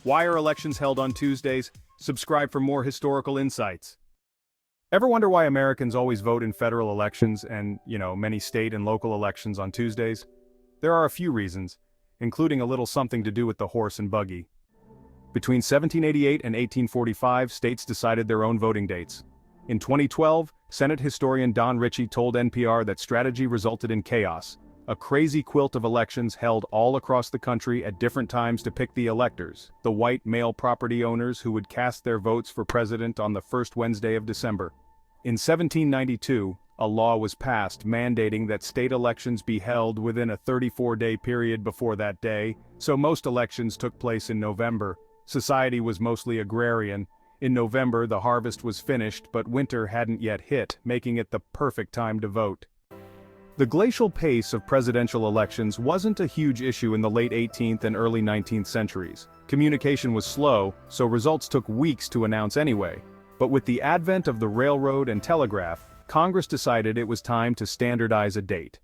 Why are elections held on Tuesdays? Subscribe for more historical insights. Ever wonder why Americans always vote in federal elections and, many state and local elections on Tuesdays? There are a few reasons, including a little something to do with the horse and buggy. Between 1788 and 1845, states decided their own voting dates. In 2012, Senate historian Don Ritchie told NPR that strategy resulted in chaos, a crazy quilt of elections held all across the country at different times to pick the electors, the white male property owners who would cast their votes for president on the first Wednesday of December. In 1792, a law was passed mandating that state elections be held within a 34-day period before that day, so most elections took place in November. Society was mostly agrarian. In November, the harvest was finished, but winter hadn't yet hit, making it the perfect time to vote. The glacial pace of presidential elections wasn't a huge issue in the late 18th and early 19th centuries. Communication was slow, so results took weeks to announce anyway. But with the advent of the railroad and telegraph, Congress decided it was time to standardize a date.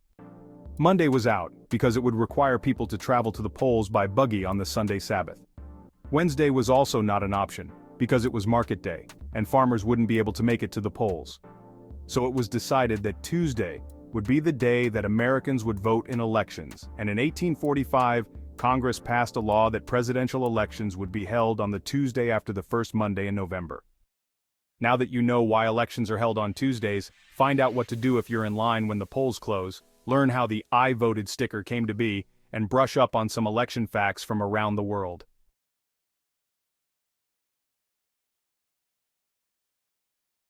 Monday was out, because it would require people to travel to the polls by buggy on the Sunday Sabbath. Wednesday was also not an option, because it was market day, and farmers wouldn't be able to make it to the polls. So it was decided that Tuesday would be the day that Americans would vote in elections, and in 1845, Congress passed a law that presidential elections would be held on the Tuesday after the first Monday in November. Now that you know why elections are held on Tuesdays, find out what to do if you're in line when the polls close, learn how the "I voted" sticker came to be, and brush up on some election facts from around the world.